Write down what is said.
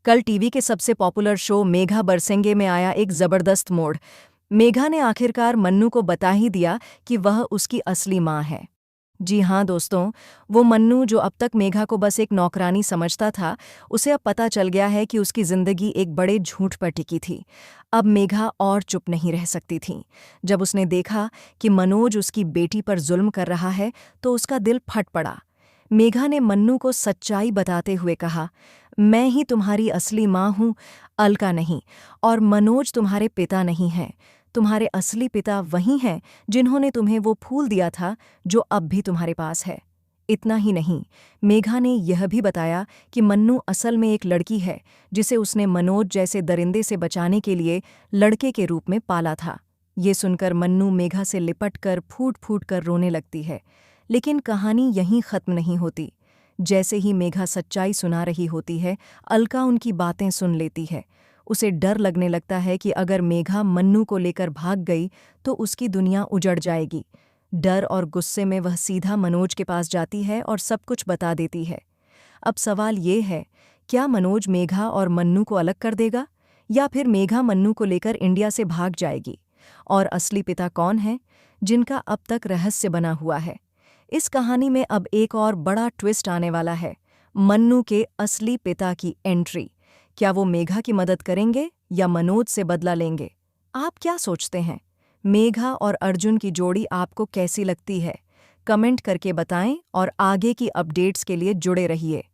कल टीवी के सबसे पॉपुलर शो मेघा बरसेंगे में आया एक जबरदस्त मोड़। मेघा ने आखिरकार मन्नू को बता ही दिया कि वह उसकी असली माँ है। जी हाँ दोस्तों, वो मन्नू जो अब तक मेघा को बस एक नौकरानी समझता था, उसे अब पता चल गया है कि उसकी जिंदगी एक बड़े झूठ पर टिकी थी। अब मेघा और चुप नहीं रह सकती थी। जब उसने देखा कि मनोज उसकी बेटी पर जुल्म कर रहा है, तो उसका दिल फट पड़ा। मेघा ने मन्नू को सच्चाई बताते हुए कहा, मैं ही तुम्हारी असली माँ हूँ, अलका नहीं। और मनोज तुम्हारे पिता नहीं हैं। तुम्हारे असली पिता वही हैं जिन्होंने तुम्हें वो फूल दिया था जो अब भी तुम्हारे पास है। इतना ही नहीं, मेघा ने यह भी बताया कि मन्नू असल में एक लड़की है जिसे उसने मनोज जैसे दरिंदे से बचाने के लिए लड़के के रूप में पाला था। ये सुनकर मन्नू मेघा से लिपट कर फूट फूट कर रोने लगती है। लेकिन कहानी यहीं खत्म नहीं होती। जैसे ही मेघा सच्चाई सुना रही होती है, अलका उनकी बातें सुन लेती है। उसे डर लगने लगता है कि अगर मेघा मन्नू को लेकर भाग गई तो उसकी दुनिया उजड़ जाएगी। डर और गुस्से में वह सीधा मनोज के पास जाती है और सब कुछ बता देती है। अब सवाल ये है, क्या मनोज मेघा और मन्नू को अलग कर देगा, या फिर मेघा मन्नू को लेकर इंडिया से भाग जाएगी? और असली पिता कौन है, जिनका अब तक रहस्य बना हुआ है? इस कहानी में अब एक और बड़ा ट्विस्ट आने वाला है। मन्नू के असली पिता की एंट्री। क्या वो मेघा की मदद करेंगे या मनोज से बदला लेंगे? आप क्या सोचते हैं? मेघा और अर्जुन की जोड़ी आपको कैसी लगती है? कमेंट करके बताएं और आगे की अपडेट्स के लिए जुड़े रहिए।